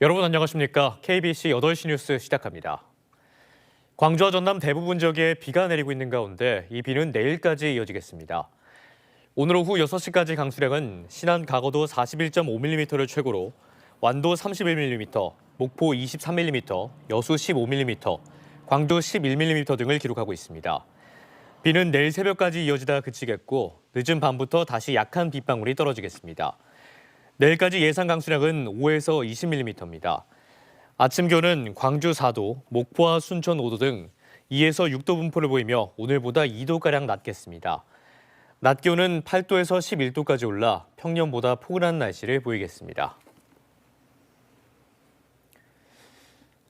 여러분 안녕하십니까? KBC 8시 뉴스 시작합니다. 광주와 전남 대부분 지역에 비가 내리고 있는 가운데 이 비는 내일까지 이어지겠습니다. 오늘 오후 6시까지 강수량은 신안 가거도 41.5mm를 최고로 완도 31mm, 목포 23mm, 여수 15mm, 광주 11mm 등을 기록하고 있습니다. 비는 내일 새벽까지 이어지다 그치겠고 늦은 밤부터 다시 약한 빗방울이 떨어지겠습니다. 내일까지 예상 강수량은 5에서 20mm입니다. 아침 기온은 광주 4도, 목포와 순천 5도 등 2에서 6도 분포를 보이며 오늘보다 2도가량 낮겠습니다. 낮 기온은 8도에서 11도까지 올라 평년보다 포근한 날씨를 보이겠습니다.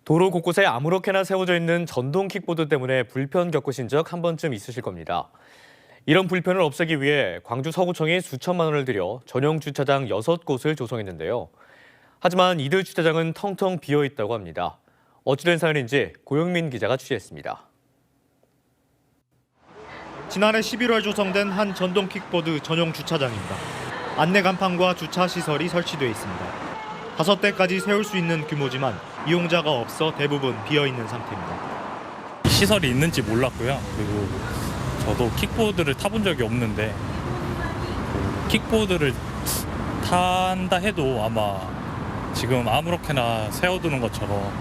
도로 곳곳에 아무렇게나 세워져 있는 전동 킥보드 때문에 불편 겪으신 적 한 번쯤 있으실 겁니다. 이런 불편을 없애기 위해 광주 서구청이 수천만 원을 들여 전용 주차장 6곳을 조성했는데요. 하지만 이들 주차장은 텅텅 비어 있다고 합니다. 어찌된 사연인지 고영민 기자가 취재했습니다. 지난해 11월 조성된 한 전동 킥보드 전용 주차장입니다. 안내 간판과 주차 시설이 설치되어 있습니다. 5대까지 세울 수 있는 규모지만 이용자가 없어 대부분 비어 있는 상태입니다. 시설이 있는지 몰랐고요. 그리고 저도 킥보드를 타본 적이 없는데 킥보드를 탄다 해도 아마 지금 아무렇게나 세워두는 것처럼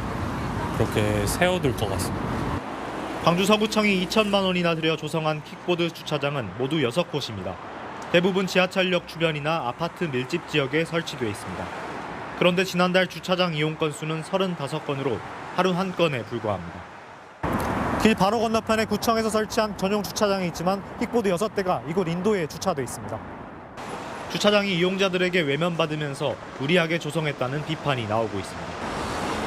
그렇게 세워둘 것 같습니다. 광주 서구청이 2천만 원이나 들여 조성한 킥보드 주차장은 모두 6곳입니다. 대부분 지하철역 주변이나 아파트 밀집 지역에 설치되어 있습니다. 그런데 지난달 주차장 이용 건수는 35건으로 하루 한 건에 불과합니다. 길 바로 건너편에 구청에서 설치한 전용 주차장이 있지만 킥보드 6대가 이곳 인도에 주차돼 있습니다. 주차장이 이용자들에게 외면받으면서 무리하게 조성했다는 비판이 나오고 있습니다.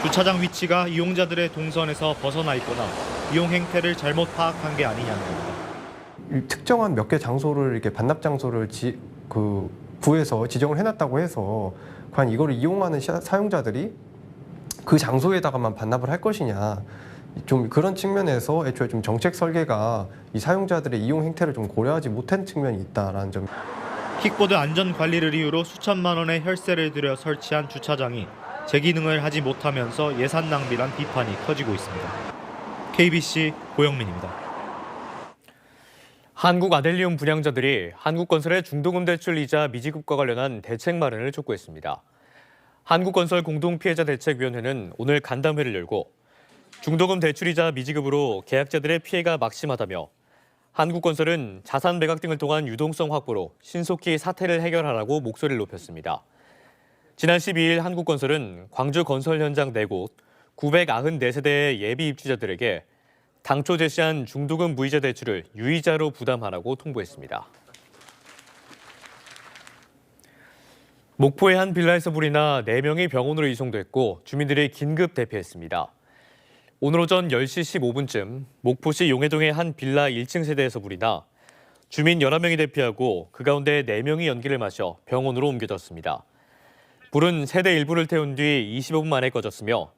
주차장 위치가 이용자들의 동선에서 벗어나 있거나 이용 행태를 잘못 파악한 게 아니냐는 겁니다. 특정한 몇 개 장소를 이렇게 반납 장소를 구해서 지정을 해놨다고 해서 과연 이거를 이용하는 사용자들이 그 장소에다가만 반납을 할 것이냐, 좀 그런 측면에서 애초에 좀 정책 설계가 이 사용자들의 이용 행태를 좀 고려하지 못한 측면이 있다라는 점. 킥보드 안전 관리를 이유로 수천만 원의 혈세를 들여 설치한 주차장이 제 기능을 하지 못하면서 예산 낭비란 비판이 커지고 있습니다. KBC 고영민입니다. 한국 아델리움 분양자들이 한국건설의 중도금 대출 이자 미지급과 관련한 대책 마련을 촉구했습니다. 한국건설 공동피해자대책위원회는 오늘 간담회를 열고 중도금 대출이자 미지급으로 계약자들의 피해가 막심하다며 한국건설은 자산 매각 등을 통한 유동성 확보로 신속히 사태를 해결하라고 목소리를 높였습니다. 지난 12일 한국건설은 광주 건설 현장 4곳 994세대의 예비 입주자들에게 당초 제시한 중도금 무이자 대출을 유이자로 부담하라고 통보했습니다. 목포의 한 빌라에서 불이 나 4명이 병원으로 이송됐고 주민들이 긴급 대피했습니다. 오늘 오전 10시 15분쯤 목포시 용해동의 한 빌라 1층 세대에서 불이 나 주민 11명이 대피하고 그 가운데 4명이 연기를 마셔 병원으로 옮겨졌습니다. 불은 세대 일부를 태운 뒤 25분 만에 꺼졌으며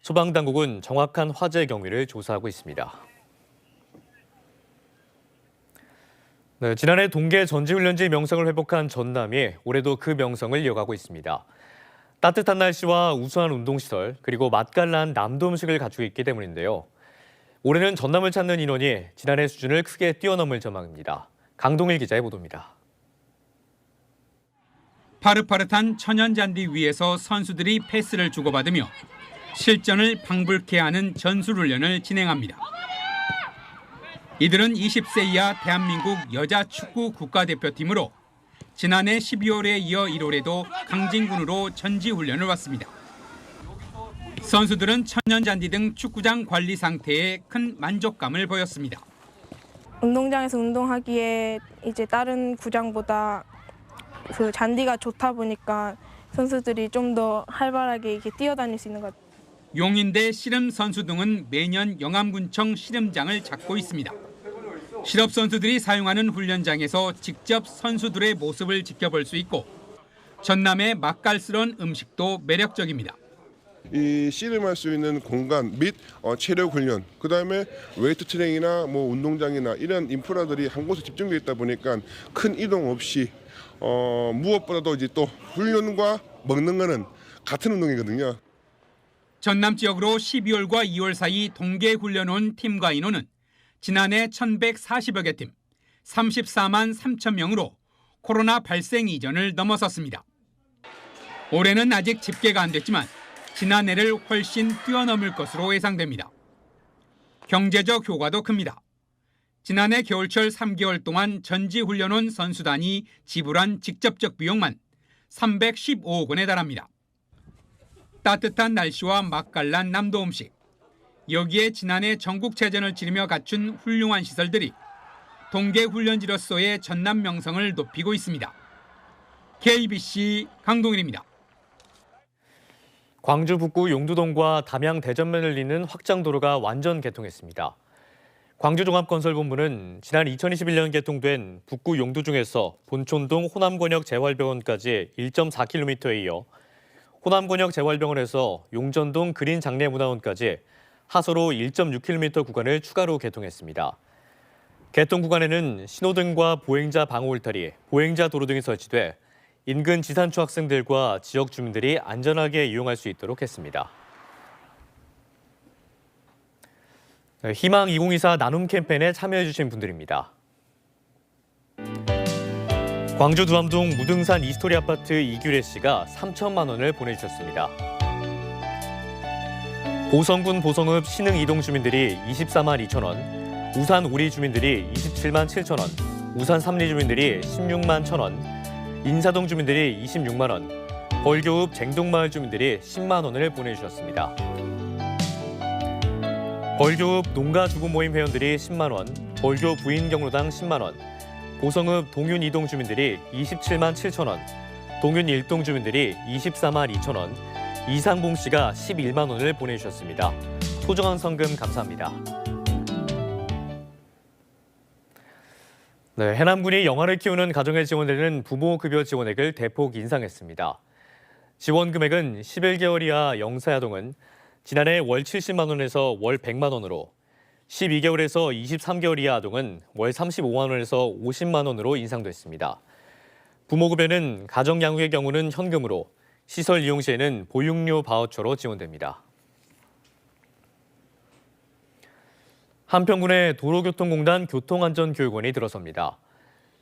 소방당국은 정확한 화재 경위를 조사하고 있습니다. 네, 지난해 동계 전지훈련지 명성을 회복한 전남이 올해도 그 명성을 이어가고 있습니다. 따뜻한 날씨와 우수한 운동시설, 그리고 맛깔난 남도 음식을 갖추고 있기 때문인데요. 올해는 전남을 찾는 인원이 지난해 수준을 크게 뛰어넘을 전망입니다. 강동일 기자의 보도입니다. 파릇파릇한 천연잔디 위에서 선수들이 패스를 주고받으며 실전을 방불케 하는 전술훈련을 진행합니다. 이들은 20세 이하 대한민국 여자 축구 국가대표팀으로 지난해 12월에 이어 1월에도 강진군으로 전지훈련을 왔습니다. 선수들은 천연잔디 등 축구장 관리 상태에 큰 만족감을 보였습니다. 운동장에서 운동하기에 이제 다른 구장보다 그 잔디가 좋다 보니까 선수들이 좀 더 활발하게 이렇게 뛰어다닐 수 있는 것 같아요. 용인대 씨름 선수 등은 매년 영암군청 씨름장을 찾고 있습니다. 실업 선수들이 사용하는 훈련장에서 직접 선수들의 모습을 지켜볼 수 있고 전남의 맛깔스러운 음식도 매력적입니다. 이 씨름할 수 있는 공간 및 체력 훈련, 그다음에 웨이트 트레이닝이나 운동장이나 이런 인프라들이 한 곳에 집중되어 있다 보니까 큰 이동 없이 무엇보다도 이제 또 훈련과 먹는 거는 같은 운동이거든요. 전남 지역으로 12월과 2월 사이 동계 훈련 온 팀과 인원은 지난해 1,140여 개 팀, 34만 3천 명으로 코로나 발생 이전을 넘어섰습니다. 올해는 아직 집계가 안 됐지만 지난해를 훨씬 뛰어넘을 것으로 예상됩니다. 경제적 효과도 큽니다. 지난해 겨울철 3개월 동안 전지훈련 온 선수단이 지불한 직접적 비용만 315억 원에 달합니다. 따뜻한 날씨와 맛깔난 남도 음식, 여기에 지난해 전국체전을 치르며 갖춘 훌륭한 시설들이 동계훈련지로서의 전남 명성을 높이고 있습니다. KBC 강동일입니다. 광주 북구 용두동과 담양 대전면을 잇는 확장도로가 완전 개통했습니다. 광주종합건설본부는 지난 2021년 개통된 북구 용두중에서 본촌동 호남권역 재활병원까지 1.4km에 이어 호남권역 재활병원에서 용전동 그린장례문화원까지 하소로 1.6km 구간을 추가로 개통했습니다. 개통 구간에는 신호등과 보행자 방호 울타리, 보행자 도로 등이 설치돼 인근 지산초 학생들과 지역 주민들이 안전하게 이용할 수 있도록 했습니다. 희망 2024 나눔 캠페인에 참여해 주신 분들입니다. 광주 두암동 무등산 이스토리 아파트 이규래 씨가 3천만 원을 보내주셨습니다. 보성군 보성읍 신흥 이동 주민들이 24만 2천 원, 우산 우리 주민들이 27만 7천 원, 우산 3리 주민들이 16만 1천 원, 인사동 주민들이 26만 원, 벌교읍 쟁동마을 주민들이 10만 원을 보내주셨습니다. 벌교읍 농가주부 모임 회원들이 10만 원, 벌교 부인 경로당 10만 원, 보성읍 동윤 이동 주민들이 27만 7천 원, 동윤 1동 주민들이 24만 2천 원, 이상봉 씨가 11만 원을 보내주셨습니다. 소중한 성금 감사합니다. 네, 해남군이 영아를 키우는 가정에 지원되는 부모급여 지원액을 대폭 인상했습니다. 지원 금액은 11개월 이하 영사아동은 지난해 월 70만 원에서 월 100만 원으로, 12개월에서 23개월 이하 아동은 월 35만 원에서 50만 원으로 인상됐습니다. 부모급여는 가정 양육의 경우는 현금으로, 시설 이용 시에는 보육료 바우처로 지원됩니다. 한평군의 도로교통공단 교통안전교육원이 들어섭니다.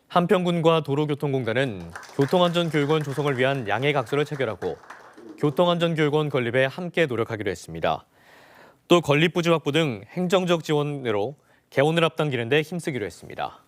한평군과 도로교통공단은 교통안전교육원 조성을 위한 양해각서를 체결하고 교통안전교육원 건립에 함께 노력하기로 했습니다. 또 건립부지 확보 등 행정적 지원으로 개원을 앞당기는 데 힘쓰기로 했습니다.